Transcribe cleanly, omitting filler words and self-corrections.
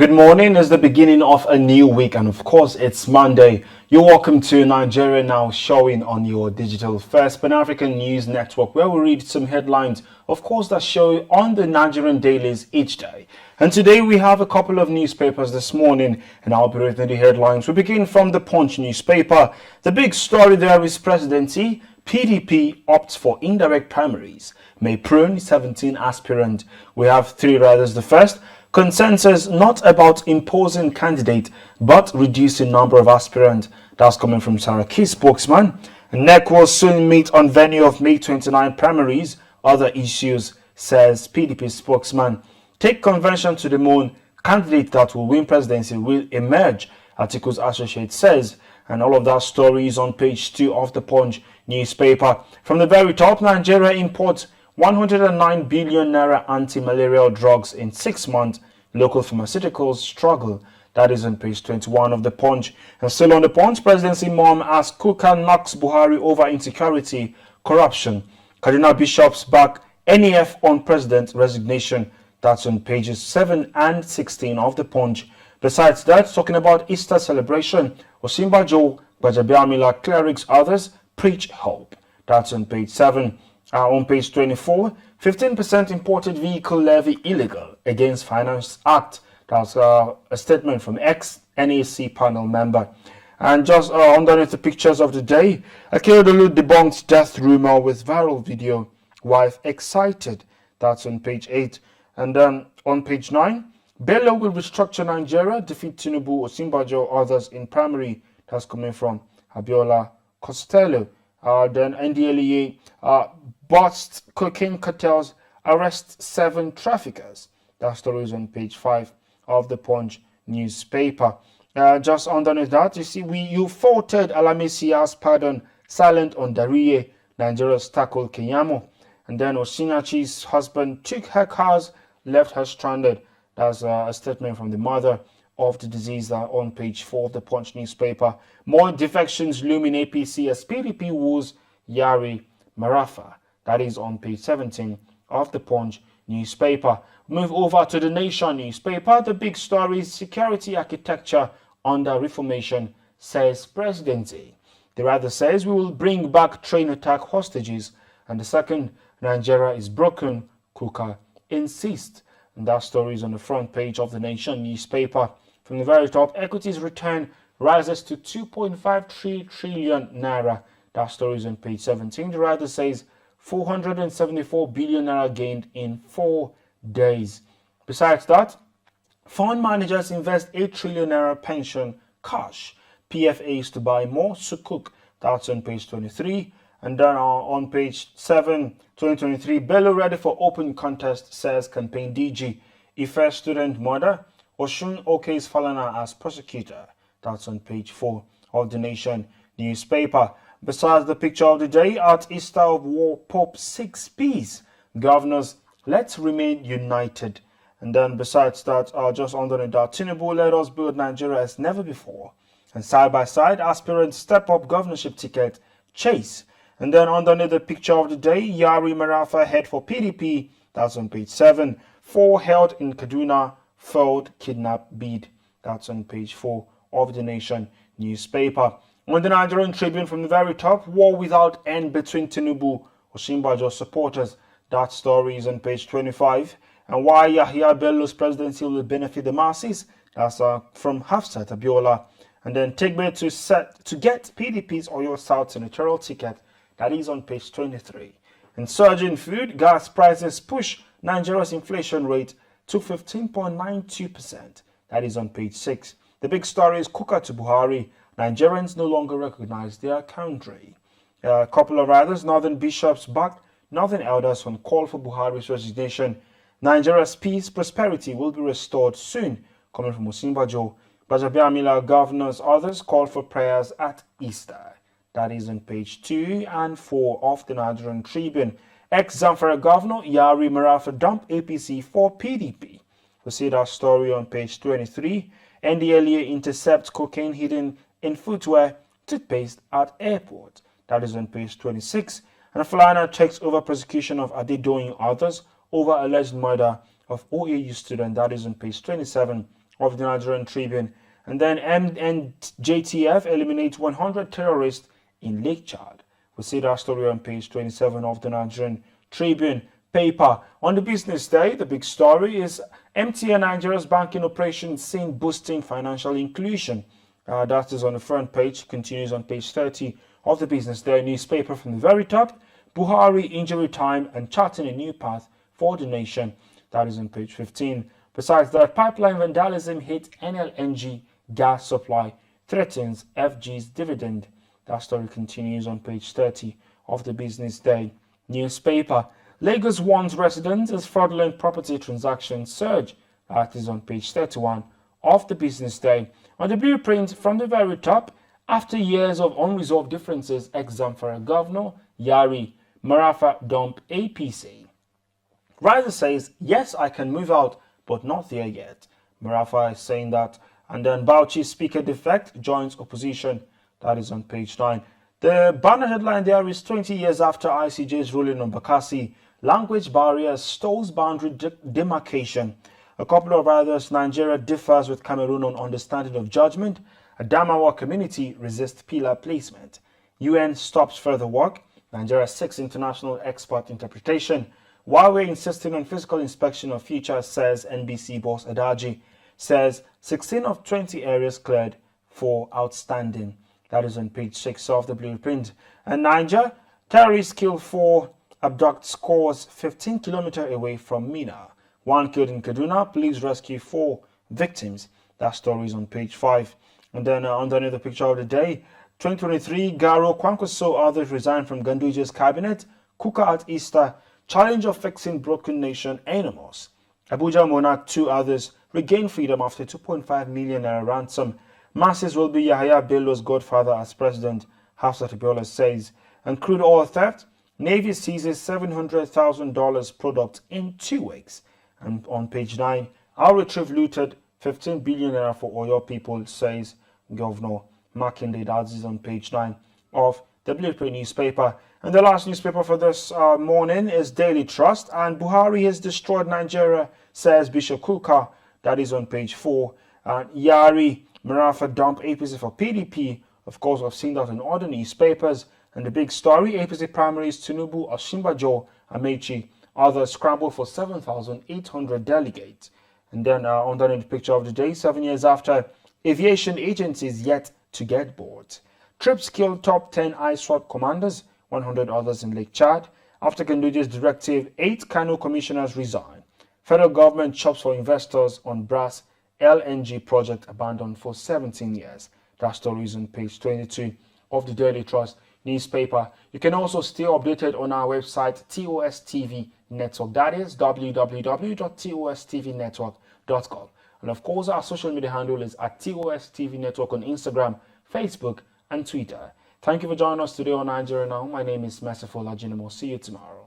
Good morning. It's the beginning of a new week, and of course, it's Monday. You're welcome to Nigeria Now, showing on your digital first Pan African news network, where we read some headlines, of course, that show on the Nigerian dailies each day. And today we have a couple of newspapers this morning, and I'll be reading the headlines. We begin from the Punch newspaper. The big story there is presidency. PDP opts for indirect primaries. May Prune 17 aspirant. We have three riders. The first, consensus not about imposing candidate but reducing number of aspirants. That's coming from Saraki spokesman. NEC will soon meet on venue of May 29 primaries. Other issues, says PDP spokesman. Take convention to the moon. Candidate that will win presidency will emerge, Articles Associate says. And all of that story is on page 2 of the Punch newspaper. From the very top, Nigeria imports 109 billion naira anti-malarial drugs in 6 months. Local pharmaceuticals struggle. That is on page 21 of the Punch. And still on the Punch, presidency mom as Kuka knocks Buhari over insecurity, corruption. Cardinal bishops back NEF on president resignation. That's on pages 7 and 16 of the Punch. Besides that, talking about Easter celebration, Osinbajo, Gbajabiamila, clerics, others preach hope. That's on page 7. On page 24, 15% imported vehicle levy illegal against Finance Act. That's a statement from ex-NAC panel member. And just underneath the pictures of the day, Akeredolu debunked death rumor with viral video. Wife excited. That's on page 8. And then on page 9, Bello will restructure Nigeria, defeat Tinubu, Osinbajo, others in primary. That's coming from Abiola Costello. Then NDLEA busts cocaine cartels, arrest 7 traffickers. That story is on page 5 of the Punch newspaper. Just underneath that, you see, you faulted Alamisia's pardon, silent on Dariye, Nigeria's tackled Kenyamo. And then Osinachi's husband took her cars, left her stranded. That's a statement from the mother of the deceased on page 4 of the Punch newspaper. More defections loom in APC as PDP woos Yari Marafa. That is on page 17 of the Punch newspaper. Move over to the Nation newspaper. The big story is security architecture under reformation, says presidency. The writer says we will bring back train attack hostages. And the second, Nigeria is broken, Kuka insists. And that story is on the front page of the Nation newspaper. From the very top, equities return rises to 2.53 trillion naira. That story is on page 17. The writer says 474 billion naira gained in 4 days. Besides that, fund managers invest 8 trillion naira pension cash. PFAs to buy more sukuk. That's on page 23. And then on page 7, 2023, Bello ready for open contest, says campaign DG. Ife student murder, Oshun okays Falana as prosecutor. That's on page 4 of the Nation newspaper. Besides the picture of the day, at Easter of War, Pope 6 peace. Governors, let's remain united. And then besides that, just underneath that, Tinubu, let us build Nigeria as never before. And side by side, aspirants step up governorship ticket, chase. And then underneath the picture of the day, Yari Marafa head for PDP. That's on page 7. 4 held in Kaduna, failed kidnap bid. That's on page 4 of the Nation newspaper. On the Nigerian Tribune, from the very top, war without end between Tinubu, Osinbajo supporters. That story is on page 25. And why Yahya Bello's presidency will benefit the masses. That's from Hafsat Abiola. And then Tigbe to get PDP's Oyo South senatorial ticket. That is on page 23. And surging food, gas prices push Nigeria's inflation rate to 15.92%. That is on page 6. The big story is Kuka to Buhari. Nigerians no longer recognize their country. A couple of others, Northern bishops backed Northern elders on call for Buhari's resignation. Nigeria's peace, prosperity will be restored soon. Coming from Osinbajo. Gbajabiamila governors, others call for prayers at Easter. That is on page 2 and 4 of the Nigerian Tribune. Ex-Zamfara governor Yari Marafa dump APC for PDP. We see that story on page 23. NDLEA intercepts cocaine hidden in footwear, toothpaste at airport. That is on page 26. And Fulana takes over prosecution of Adedoyin others over alleged murder of OAU student. That is on page 27 of the Nigerian Tribune. And then MNJTF eliminates 100 terrorists in Lake Chad. We see that story on page 27 of the Nigerian Tribune paper. On the business day, the big story is MTN Nigeria's banking operation seen boosting financial inclusion. That is on the front page, continues on page 30 of the business day newspaper from the very top. Buhari injury time and charting a new path for the nation. That is on page 15. Besides that, pipeline vandalism hit NLNG gas supply, threatens FG's dividend. That story continues on page 30 of the business day newspaper. Lagos warns residents as fraudulent property transactions surge. That is on page 31 of the business day. On the blueprint from the very top, after years of unresolved differences, ex-Zamfara Governor Yari Marafa dump APC. Riser says, yes, I can move out, but not there yet. Marafa is saying that. And then Bauchi speaker defect joins opposition. That is on page 9. The banner headline there is 20 years after ICJ's ruling on Bakassi. Language barriers stalls boundary demarcation. A couple of others, Nigeria differs with Cameroon on understanding of judgment. Adamawa community resists pillar placement. UN stops further work. Nigeria seeks international expert interpretation. Huawei insisting on physical inspection of future, says NBC boss Adaji. Says 16 of 20 areas cleared for outstanding. That is on page 6 of the blueprint. And Niger, terrorists kill 4, abduct scores 15 kilometers away from Mina. 1 killed in Kaduna, police rescue 4 victims. That story is on page 5. And then underneath the picture of the day, 2023, Garo Kwankwaso, others resign from Ganduje's cabinet. Kuka at Easter, challenge of fixing broken nation animals. Abuja Monarch, 2 others regain freedom after 2.5 million naira ransom. Masses will be Yahya Bello's godfather as president, Hafsat Abiola says. And crude oil theft, Navy seizes $700,000 product in 2 weeks. And on page 9, our retrieve looted 15 billion naira for Oyo people, says Governor Makinde. That is on page 9 of the Blueprint newspaper. And the last newspaper for this morning is Daily Trust. And Buhari has destroyed Nigeria, says Bishop Kuka. That is on page 4. And Yari Marafa dump APC for PDP. Of course, I've seen that in other newspapers. And the big story, APC primaries, Tinubu, Osinbajo, Amechi. Others scramble for 7,800 delegates. And then underneath the picture of the day, 7 years after, aviation agencies yet to get bored. Trips kill top 10 ISWAP commanders, 100 others in Lake Chad. After Ganduje's directive, 8 Kano commissioners resign. Federal government chops for investors on brass LNG project abandoned for 17 years. That story is on page 22 of the Daily Trust newspaper. You can also stay updated on our website, TOS TV Network. That is www.tostvnetwork.com. And of course, our social media handle is at TOS TV Network on Instagram, Facebook, and Twitter. Thank you for joining us today on Nigeria Now. My name is Merciful Ajinamo. See you tomorrow.